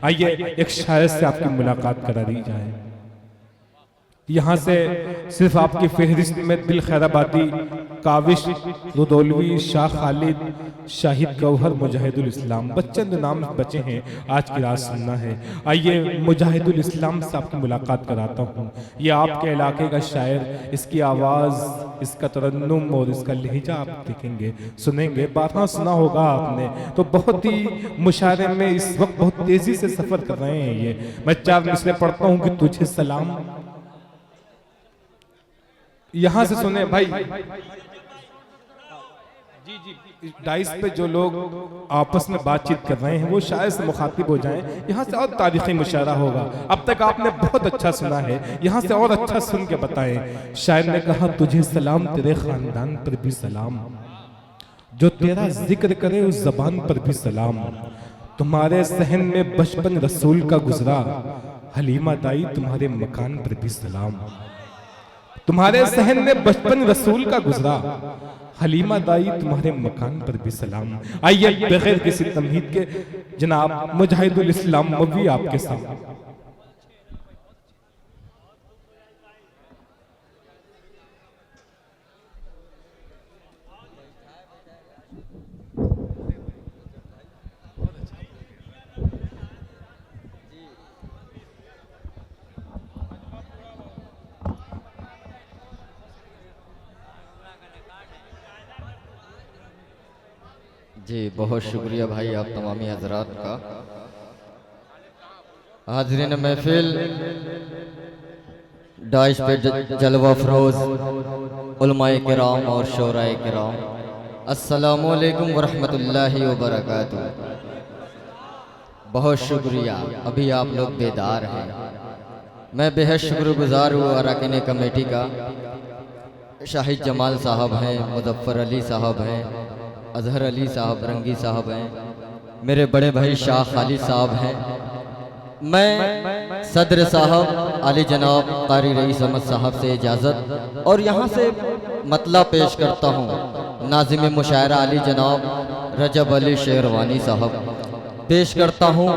आइए एक शायर से आपकी मुलाकात करा दी जाए। यहाँ से सिर्फ आपकी फहरिस्त में दिल खैराबादी, काविश, रुदौलवी, शाह खालिद, शाहिद गौहर, मुजाहिदुल इस्लाम, बच्चन नाम बचे हैं, आज की रात सुनना है। आइए मुजाहिदुल इस्लाम से आपकी मुलाकात कराता हूँ। ये आपके इलाके का शायर, इसकी आवाज़, इसका तरन्नुम और इसका लहजा आप देखेंगे, सुनेंगे, बारहा सुना होगा आपने, तो बहुत ही मुशायरे में इस वक्त बहुत तेज़ी से सफ़र कर रहे हैं ये। मैं 4 मिसरे पढ़ता हूँ कि तुझे सलाम, यहां से सुने भाई। जी जी, डाइस पे जो लोग आपस में बातचीत कर रहे हैं वो शायद से मुखातिब हो जाएं। यहाँ से और तारीखी मुशायरा होगा। अब तक आपने बहुत अच्छा सुना है, यहाँ से और अच्छा सुन के बताएं। शायर ने कहा तुझे सलाम, तेरे खानदान पर भी सलाम, जो तेरा जिक्र करे उस जबान पर भी सलाम। तुम्हारे सहन में बचपन रसूल का गुजरा, हलीमा दाई तुम्हारे मकान पर भी सलाम। तुम्हारे सहन में बचपन रसूल का गुजरा, हलीमा दाई तुम्हारे मकान पर भी सलाम। आइए बगैर किसी तमहीद के जनाब मुजाहिदुल इस्लाम मौलवी आपके सामने। जी बहुत शुक्रिया भाई आप तमामी हजरात का। हाज़रीन महफिल, डाइश पे जलवा फरोज उलमाए किराम और शोराए किराम, अस्सलामु अलैकुम वरहमतुल्लाहि वबरकातुहू। बहुत शुक्रिया, अभी आप लोग बेदार हैं। मैं बेहद शुक्रगुजार हूँ अरकान कमेटी का। शाहिद जमाल साहब हैं, मुज़फ़्फ़र अली साहब हैं, अजहर अली साहब, रंगी साहब हैं, मेरे बड़े भाई शाह खालिद साहब हैं। मैं सदर साहब अली जनाब कारी रईस अहमद साहब से इजाज़त और यहाँ से मतला पेश करता हूँ। नाज़िम मुशायरा अली जनाब रजब अली शेरवानी साहब पेश करता हूँ,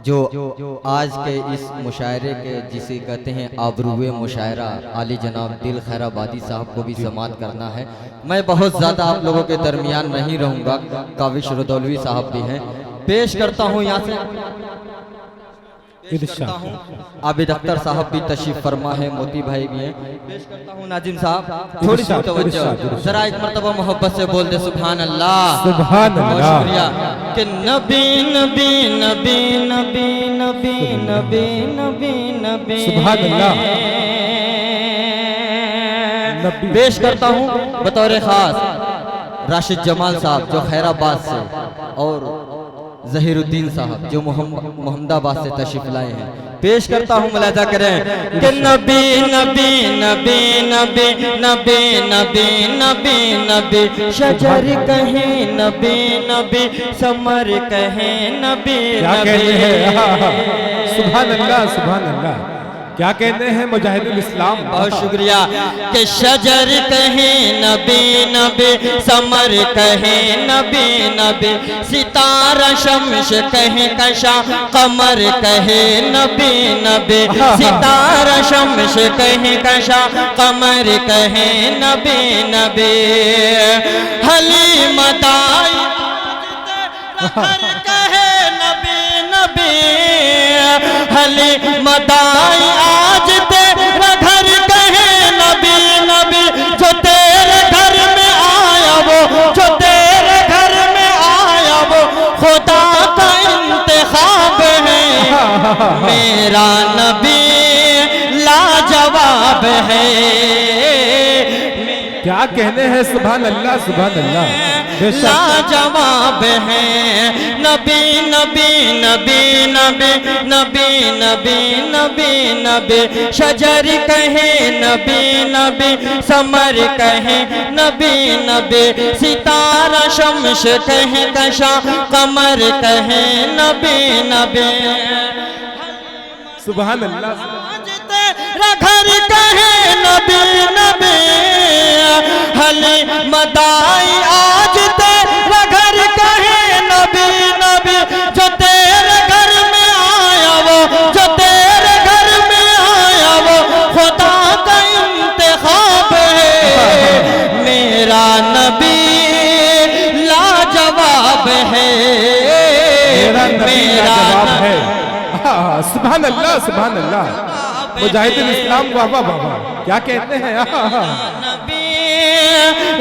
जो आज के इस मुशायरे के जिसे कहते हैं आबरूए मुशायरा आली जनाब दिल खैराबादी साहब को भी समात करना है। मैं बहुत ज़्यादा आप लोगों के दरमियान नहीं रहूँगा, काविश रुदौलवी साहब भी हैं। पेश करता हूँ यहाँ से आबिद अख्तर साहब भी तशरीफ फरमा है, मोती भाई भी हैं। पेश करता हूँ नाजिम साहब, थोड़ी सी तवज्जो, जरा एक मरतबा मोहब्बत से बोल दे सुभान अल्लाह। सुभान अल्लाह। शुक्रिया कि नबी नबी नबी नबी नबी नबी नबी नबी सुभान अल्लाह। पेश करता हूँ बतौर खास राशिद जमाल साहब जो खैराबाद से, और जहीरुद्दीन साहब जो मोहम्मदाबाद से तशरीफ लाए हैं। पेश करता हूँ, मुलाजा करें कि नबी नबी नबी नबी नबी नबी नबी नबी शजर कहें नबी नबी, समर कहें नबी नबी। सुभान अल्लाह, सुभान अल्लाह। क्या कहते हैं मुजाहिदुल इस्लाम? बहुत शुक्रिया कि शजर कहें नबी नबी, समर कहें नबी नबी, सितारा शम्स कहें कशा, कमर कहें नबी नबी, सितारा शम्स कहें कशा, कमर कहें नबी नबी। हलीमा दाई कहे नबी नबी, हलीमा दाई आज तेरा घर कहे नबी नबी, जो तेरे घर में आया वो, जो तेरे घर में आया वो खुदा का इंतखाब है। मेरा नबी लाजवाब है। क्या कहने हैं? सुभान अल्लाह, सुभान अल्लाह। लाजवाब है नबी नबी नबी नबी नबी नबी नबी नबी, शजर कहे नबी नबी, समर कहे नबी नबी, सितारा शम्स कहे कशा, कमर कहे नबी नबी। सुभान अल्लाह। घर कहे नबी नबी, हलीमा दाई आज तेरा घर कहे नबी नबी, जो तेरे जवाब है, मेरा नबी मेरा लाजवाब है। सुभान अल्लाह, सुभान अल्लाह। मुजाहिदीन इस्लाम वाह वाह वाह, क्या कहते हैं। नबी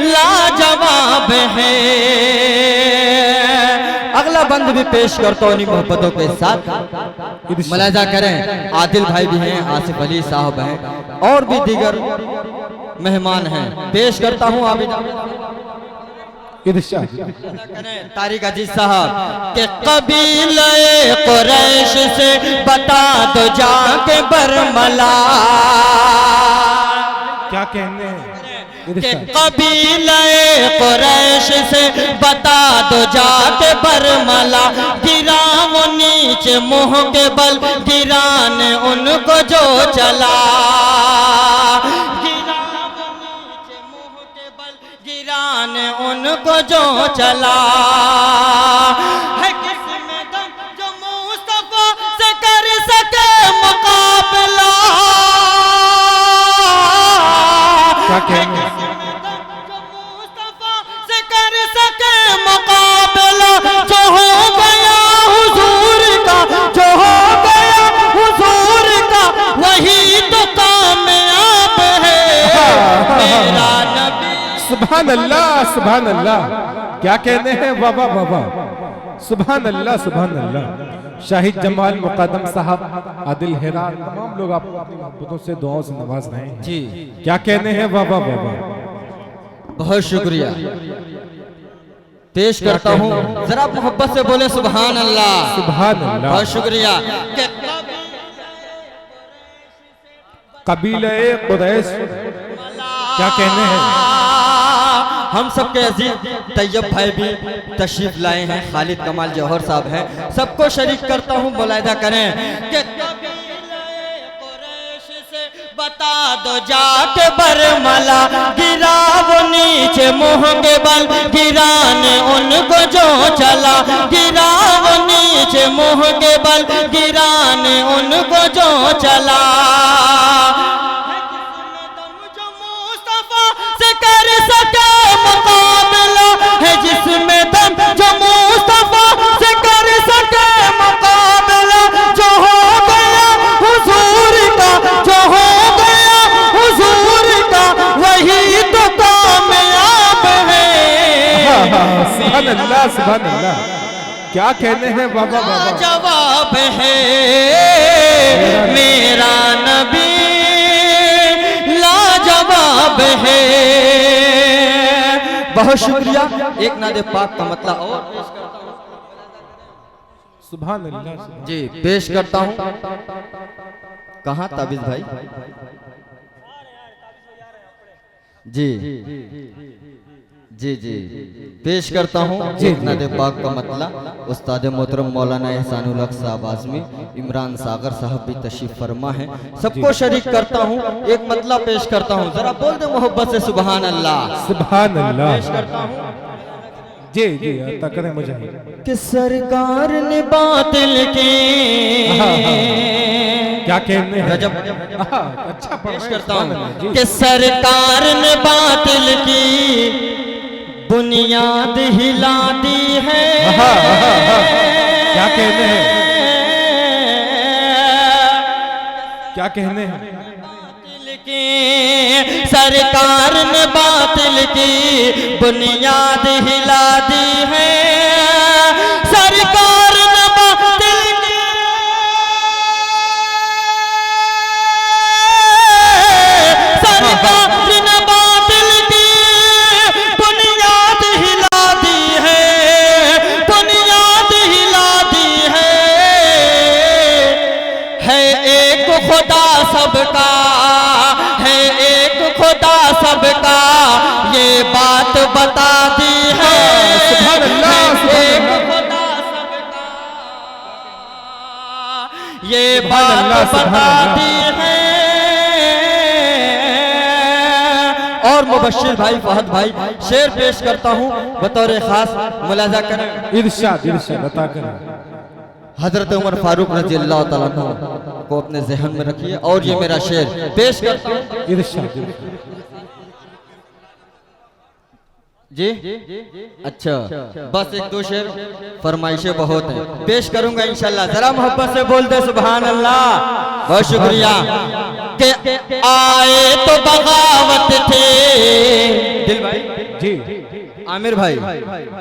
लाजवाब है। अगला बंद भी पेश करता हूँ मोहब्बतों के साथ। मुलाहिजा करें, आदिल भाई भी हैं, आसिफ अली साहब हैं और भी दीगर मेहमान हैं। पेश करता हूँ तारिक अजीज साहब के कबीले कुरैश से बता दो जाके बरमला। क्या कहने हैं के कबीले कुरैश से बता दो जाके बरमला। गिरा वो नीचे मुंह के बल, गिराने उनको जो चला। गिरा वो नीचे मुंह के बल, गिराने उनको जो चला। है किसमें दम जो मुस्तफा से कर सके मुकाबला। क्या कहने हैं। जो हो गया हुजूर का, जो हो गया हुजूर का, वही तो कामयाब है मेरा नबी। सुभान अल्लाह, सुभान अल्लाह। क्या कहने हैं बाबा बाबा। सुभान अल्लाह, सुभान अल्लाह। शाहिद जमाल मुकद्दम साहब, आदिल हेरा, तमाम लोग आप अपनी मोहब्बतों से दुआओं से नवाज रहे हैं जी। क्या कहने हैं बाबा बाबा। बहुत शुक्रिया। पेश करता हूँ, जरा मोहब्बत से बोले सुभान अल्लाह। सुभान अल्लाह। बहुत शुक्रिया। कबीले कुरैश, क्या कहने हैं। हम सबके अजीज तैयब भाई भी तशरीफ लाए हैं, खालिद कमाल जौहर साहब हैं, सबको शरीक करता हूँ। मुलाहिजा करें कि बता दो जाके बरमला। गिरा वो नीचे मुंह के बल, गिराने उनको जो चला। गिरा वो नीचे मुंह के बल, गिराने उनको जो चला। जो मुस्तफा से कर सके मुकाबला, है जिसमें दम जो मुस्तफा से कर सके मुकाबला। जो हो गया हुजूर का, जो हो गया हुजूर का, वही तो कामयाब है। सुभान अल्लाह, सुभान अल्लाह। क्या कहने हैं बाबा बाबा। जवाब है मेरा नबी लाजवाब है। बहुत शुक्रिया। एक नादे पाक का मतलब और सुभान अल्लाह जी पेश करता हूँ। कहाँ ताबिज भाई जी जी जी पेश करता हूँ। एक नादे पाक का मतलब उस्ताद मोहतरम मौलाना एहसानुल हक साहब आज़मी, इमरान सागर साहब भी तशरीफ फरमा है, सबको शरीक करता हूँ। एक मतलब पेश करता हूँ, जरा बोल दे मोहब्बत से सुभान अल्लाह। सुभान अल्लाह। पेश करता हूँ जी जी, अता करें मुझे कि सरकार ने बातिल की। क्या कहने हैं। रजब अच्छा पेश करता हूँ कि सरकार ने बातिल की बुनियाद हिला दी है। क्या कहने हैं। क्या कहने हैं। बातिल की सरकार ने बातिल की बुनियाद हिला दी है। सरकार ने बातिल की, सरकार ने बातिल की बुनियाद हिला दी है। बुनियाद हिला दी है एक खुदा सबका, है एक खुदा सबका, ये बात बता दी है। सुभान अल्लाह, सुभान एक अल्लाह। खुदा सबका, ये सुभान बात अल्लाह, बता सुभान अल्लाह। दी है। और मुबश्शिर भाई फहद भाई शेर पेश करता हूँ बतौर खास। मुलाजा करें, इरशाद इरशाद अता करें। हजरत उमर फारूक रजी अल्लाह तआला अन्हु को अपने जहन में रखिए और ये मेरा शेर पेश करता हूँ। इरशाद जी अच्छा, बस एक दो शेर, फरमाइशें बहुत हैं, पेश करूंगा इंशाल्लाह। जरा मोहब्बत से बोल दे सुभान अल्लाह। बहुत शुक्रिया। के आए तो बगावत थे, दिल भाई जी आमिर भाई,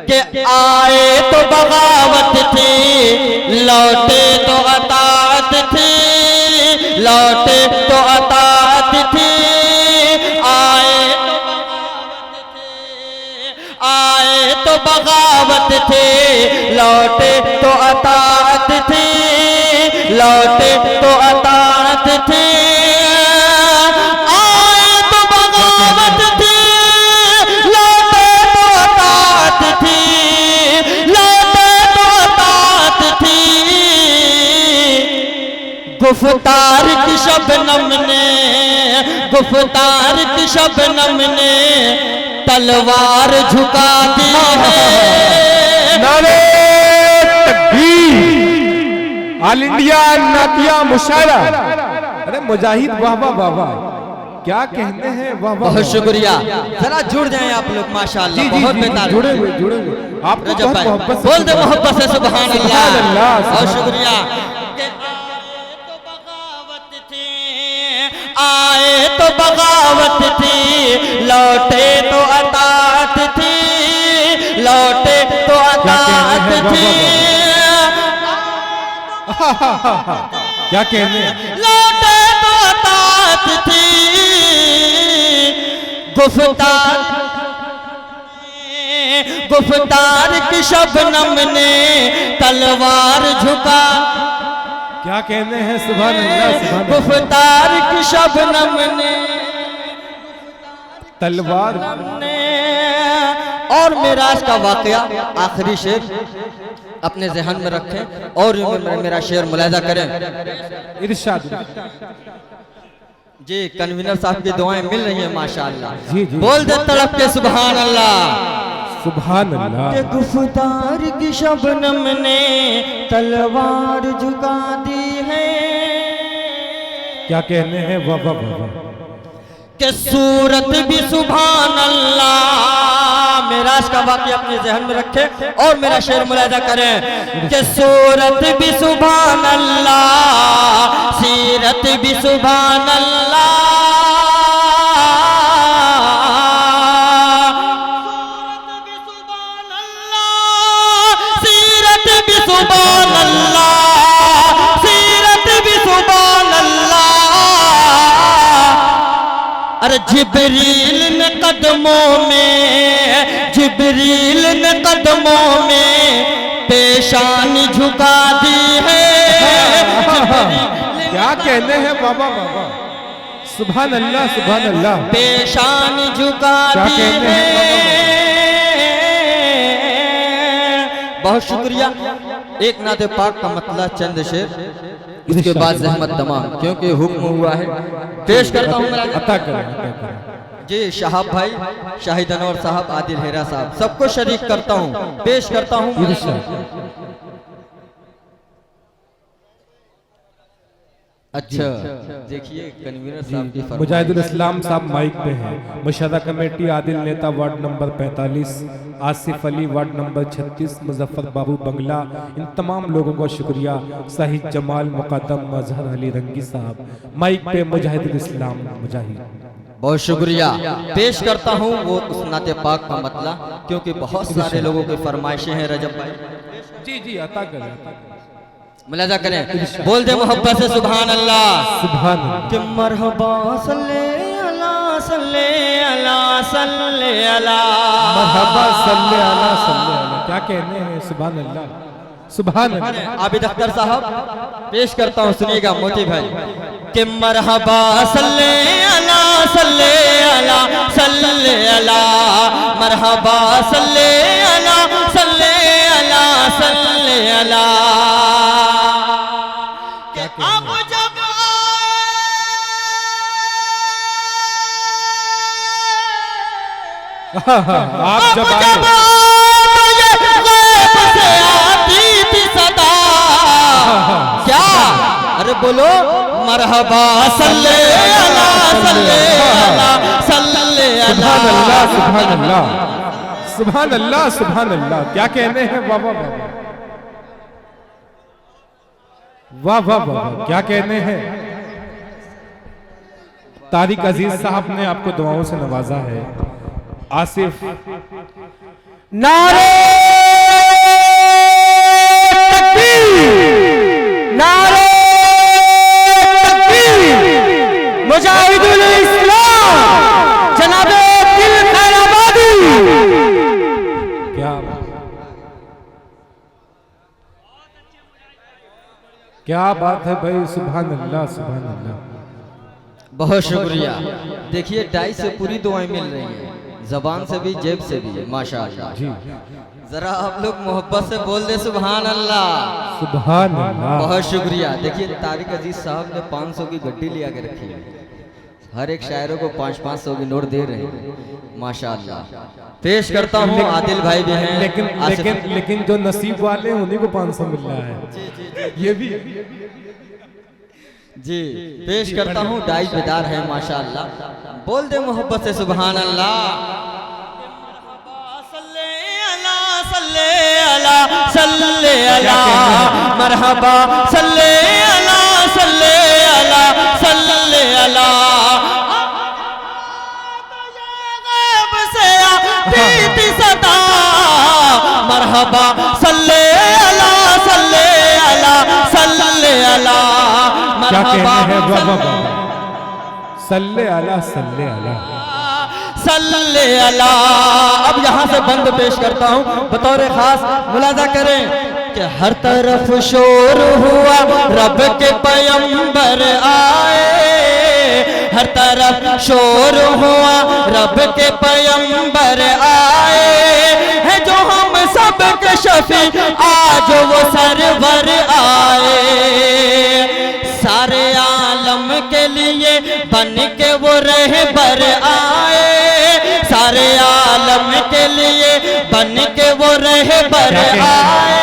के आए तो बगावत थी, लौटे तो अतात थी, लौटे तो अतात थी, आए तो बगावत थे, लौटे तो अतात थी, लौटे तो अतात थी, आए तो बगावत थी, लौटे तो अतात थी, लौटे तो अतात थी, गुफ्तार की शबनम ने, गुफ्तार की शबनम ने तलवार झुका दी है। नारे तकबीर, ऑल इंडिया नातिया मुशायरा। अरे मुजाहिद वाह वाह वाह वाह, क्या कहते हैं, वाह वाह। बहुत शुक्रिया। जरा जुड़ जाएं आप लोग, माशाअल्लाह बहुत बेहतर जुड़े हुए आप रजब भाई, बोल दे मोहब्बत से सुभान अल्लाह। बहुत शुक्रिया। आए तो बगावत थी, लौटे तो अतात थी, लौटे तो अतात थी, क्या कहने, लौटे तो अतात थी, गुफ्तार गुफ्तार की शबनम ने तलवार झुका, क्या कहने हैं, सुभान अल्लाह सुभान अल्लाह। गुफ्तार की शबनम ने तलवार ने। और मेराज का वाकया, आखिरी शेर अपने जहन में रखें और मेरा शेर मुलाहिजा करें। इरशाद। जी कन्वीनर साहब की दुआएं मिल रही हैं माशाअल्लाह। जी जी, बोल दे तड़प के सुभान अल्लाह। सुभान अल्लाह। के गुफ्तार की शबनम ने तलवार झुका दी है, क्या कहने हैं, वाह वाह वाह वाह। के सूरत भी सुभान अल्लाह। मेराज का वाक़या अपने जहन में रखें और मेरा शेर मुलाहिजा करें कि सूरत भी सुभान अल्लाह, सीरत भी सुभान अल्लाह, सीरत भी सुभान अल्लाह, सीरत भी सुभान अल्लाह। अरे जिब्रील ने कदमों में, जिब्रील ने कदमों में पेशानी झुका दी है। क्या कहने हैं बाबा बाबा, सुभान अल्लाह सुभान अल्लाह। पेशानी झुका क्या दी कहते है। हैं बहुत शुक्रिया। एक नाते पाक का मतलब चंद शेर, उसके बाद जहमत तमाम, क्योंकि हुक्म हुआ है। पेश करता हूँ मेरा अता करें, अता करें। जी शहाब भाई, शाहिद अनवर साहब, आदिल हेरा साहब, सबको शरीक करता हूँ, पेश करता हूँ। अच्छा देखिए कन्वीनर साहब की फरमाइश। मुजाहिदुल इस्लाम साहब माइक पे हैं। मुशादा कमेटी आदिल नेता ward number 45, Asif Ali ward number 36, Muzaffar Babu बंगला, इन तमाम लोगों को शुक्रिया। साहिद जमाल मुकद्दम मजहर अली रंगी साहब माइक पे मुजाहिदुल इस्लाम मुजाहिद। बहुत शुक्रिया। पेश करता हूँ वो उस नाते पाक का मतलब, क्योंकि बहुत सारे लोगों की फरमाइशें हैं। रजब भाई जी जी अता करें, मुलाजा करें, बोल दे मोहब्बत से सुभान अल्लाह। सुभान अल्लाह। कि मरहबा सल्ले अला सल्ले अला सल्ले अला, मरहबा सल्ले अला सल्ले अला। क्या कहने हैं, सुभान अल्लाह सुभान अल्लाह। आबिद अख्तर साहब पेश करता हूँ, सुनिएगा मोती भाई। कि मरहबा सल्ले अला सल्ले अला सल्ले अला, मरहबा सल्ले अला सल्ले अला सल्ले अला। अब जब आप जब आए से आती थी सदा, क्या अरे बोलो मरहबा सल्ले अला सल्ले अला सल्ले अला। सुभान अल्लाह सुभान अल्लाह सुभान अल्लाह सुभान अल्लाह, क्या कहने हैं, वाह वाह वाह वाह वाह वाह वाह, क्या कहने हैं। तारिक अजीज साहब ने आपको दुआओं से नवाजा है। आसिफ नारे तकबीर, नारे तकबीर, मुजाहिदुल इस्लाम जनाबे दिल खैराबादी। क्या बात है भाई, सुभान अल्लाह सुभान अल्लाह। बहुत शुक्रिया। देखिए डाई से पूरी दुआएं मिल रही हैं, जबान से भी जेब से भी, माशाअल्लाह। जी जरा आप लोग मोहब्बत से बोल दे सुभान अल्लाह। सुभान अल्लाह। बहुत शुक्रिया। देखिए तारिक अजीज साहब ने 500 की गड्डी लिया के रखी है, हर एक शायरों को 500-500 की नोट दे रहे हैं, माशाअल्लाह। पेश करता हूँ, आदिल भाई भी हैं, लेकिन आसिफ- लेकिन लेकिन जो नसीब वाले हैं उन्हीं को 500 मिल रहा है। ये भी जी पेश करता हूँ, डाई बेदार है माशाअल्लाह। बोल दे मोहब्बत से सुभान अल्लाह। सल्ले अला मरहबा सल्ले अला सल्ले अला सल्ले अला गैब से आती सदा मरहबा सल्ले अला सल्ले अला सल्ले अला क्या कहने हैं, वाह वाह मरहबा वाह। सल्ले अला सल्ले अला सल्ले अला। अब यहाँ से बंद पेश करता हूँ, बतौर खास मुलाजा करें कि हर तरफ शोर हुआ रब के पैगंबर आए, हर तरफ शोर हुआ रब के पैगंबर आए है, जो हम सब के शफी आज वो सरवर आए, सारे आलम के लिए बन के वो रहबर आए, सारे आलम के लिए बन के वो रहबर आए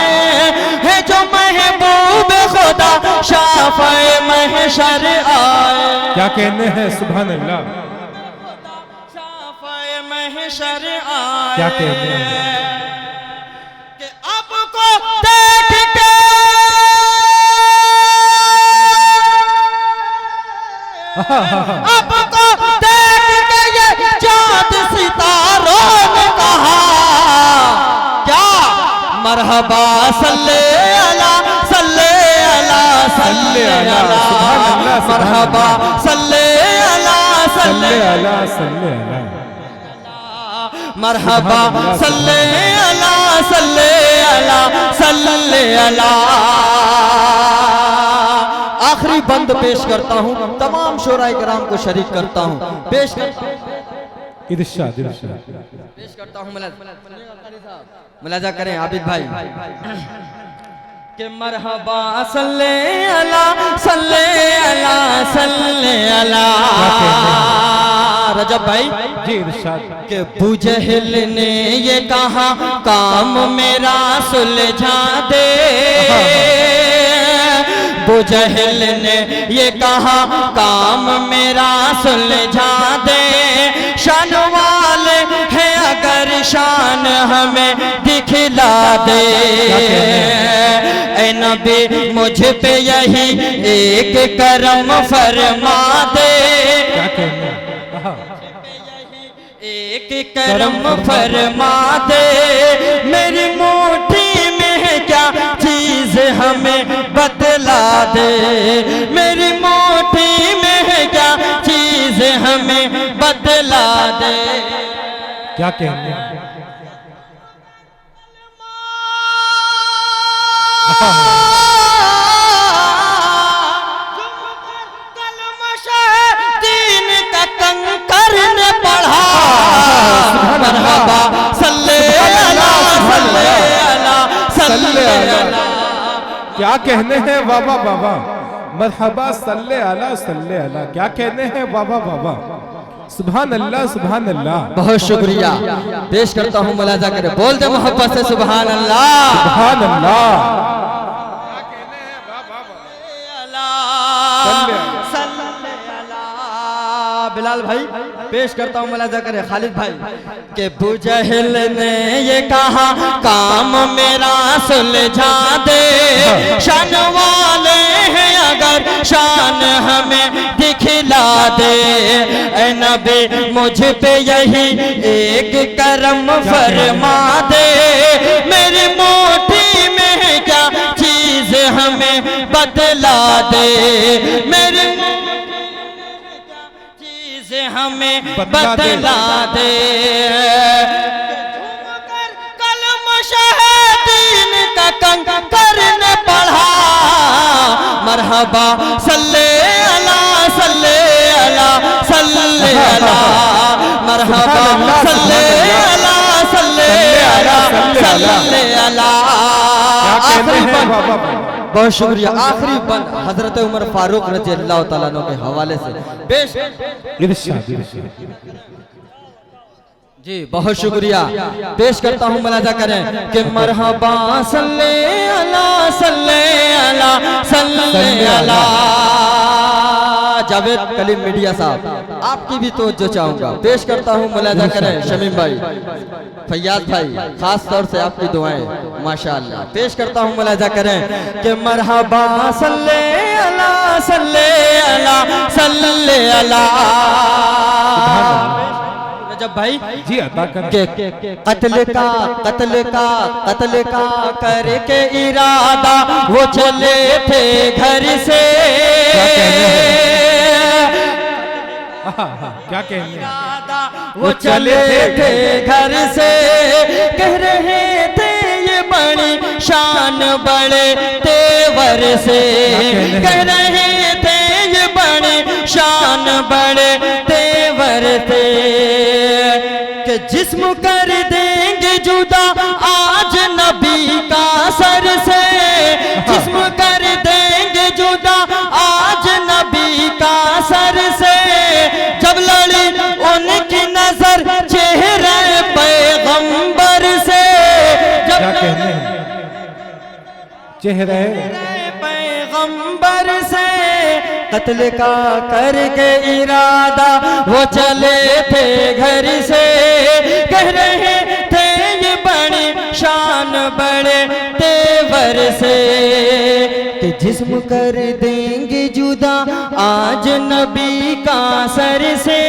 है, जो महबूब खुदा शाफ़े महशर आए। क्या कहने हैं, सुभान अल्लाह। शाफ़े महशर आए। क्या कहने हैं, कि आपको देख के आपको देख के ये चाँद सितारों ने कहा क्या, मरहबा सल्ले अला सल्ले अला सल्ले अला, मरहबा सल्ले अला सल्ले सल्ले अला सल्ले अला। मरहबा सल्ले अला सल्ले अला सल्ले अला। आखिरी बंद पेश करता हूँ, तमाम शोराए कराम को शरीक करता हूँ, पेश इरशाद इरशाद। पेश करता हूँ। मुलाजा करें आबिद भाई कि मरहबा सल्ले अला सल्ले अला सल्ले अला। रजब भाई जी इरशाद। कि बुजहल ने ये कहा काम मेरा सुलझा दे, बुजहल ने ये कहा काम मेरा सुलझा दे, शान वाले है अगर शान हमें दिखला दे, ऐ नबी मुझ पे यही एक करम फरमा दे, क्या कहने हैं, एक करम फरमा दे, मेरी मुट्ठी में है क्या चीज हमें बतला दे, मेरी मुट्ठी में है क्या चीज हमें बतला दे। क्या कहने हैं, दीन का कंकर ने पढ़ा, मरहबा सल्ले अला सल्ले अला सल्ले अला। क्या कहने हैं, वाह वाह वाह वाह। मरहबा सल्ले अला सल्ले अला। क्या कहने हैं, वाह वाह वाह वाह। सुभान अल्लाह सुभान अल्लाह। बहुत शुक्रिया। पेश करता हूँ, मुलाजा करें, बोल दे मोहब्बत से सुभान अल्लाह। सुभान अल्लाह। बिलाल भाई पेश करता हूँ मुलाजा करें खालिद भाई के बुजहल ने ये कहा काम मेरा सुलझा दे, शान वाले हैं अगर शान हमें दिखला दे, ऐ नबी मुझ पे यही एक करम फरमा दे, मेरी मोटी में क्या चीज हमें बदला दे, मेरी चीज हमें बदला दे, कलम शहीदीन का कंकर ने पढ़ा, मरहबा सल्ले अला सल्ले अला सल्ले अला, मरहबा सल्ले अला सल्ले अला सल्ले अला। आखिरी बंद, बहुत शुक्रिया, आखिरी बंद हजरत उमर फारूक रज़ी अल्लाह तआला अन्हु के हवाले से पेश। जी बहुत शुक्रिया, पेश करता हूँ मुलाजा करें कि मरहबा सल्ले अला सल्ले अला सल्ले अला। जावेद कलीम मीडिया साहब आपकी भी तवज्जो चाहूंगा, पेश करता हूँ मुलाजा करें शमीम भाई, फैयाज भाई, खास तौर से आपकी दुआएं माशाअल्लाह। पेश करता हूँ मुलाजा करें कि मरहबा सल्ले अला सल्ले अला सल्ले अला। जब भाई जी अता कर के कत्ल का करके इरादा वो चले थे घर से, क्या कहने वो चले थे घर से, कह रहे थे ये बड़ी शान बड़े तेवर से, कह रहे थे ये बड़ी शान बड़े तेवर से, कि जिस्म कर देंगे जुदा आज नबी का सर से, जिस्म कर देंगे जुदा आज नबी का सर से, जब लड़ी उनकी नजर चेहरे पैगंबर से, जब चेहरे पैगंबर से कत्ल का करके इरादा वो चले थे घर से, कह रहे थे ये बड़ी शान बड़े तेवर से, कि जिस्म कर देंगे जुदा आज नबी का सर से,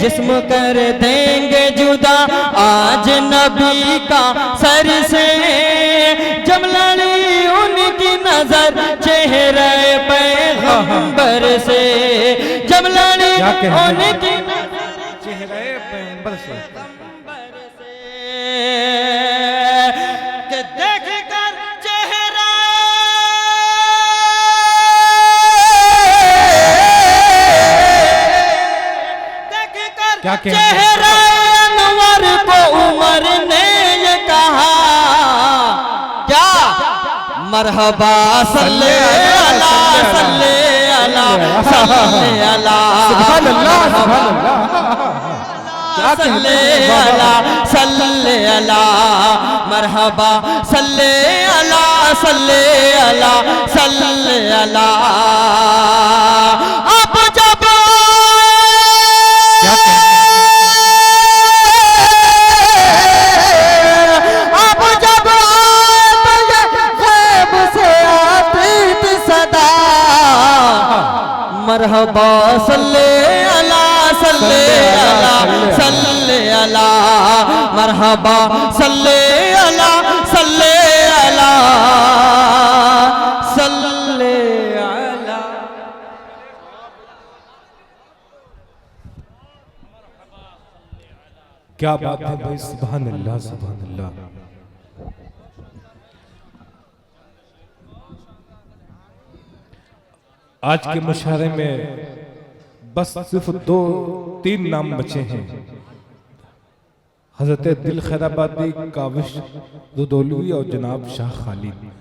जिस्म कर देंगे जुदा आज नबी का सर से, जब लड़ी उनकी नजर चेहरे पैगंबर से, जब लड़ी उनकी चेहरे पैगंबर से, कि देख कर चेहरा देख कर चेहरा अनवर को उमर ने ये कहा, क्या मरहबा सल्ले अला सल्ले अला सल्ले अला, सुभान अल्लाह सुभान अल्लाह, सल्ले अला सल्ले अला, मरहबा सल्ले अला सल्ले अला सल्ले अला। अब जब मरहबा सल्ले अला सल्ले अला सल्ले अला, मरहबा सल्ले अला सल्ले अला सल्ले अला। क्या बात है भाई, सुभान अल्लाह सुभान अल्लाह। आज के मुशायरे में बस सिर्फ 2-3 नाम बचे हैं, हजरत दिल खैराबादी, काविश रुदौलवी और जनाब शाह खालिद।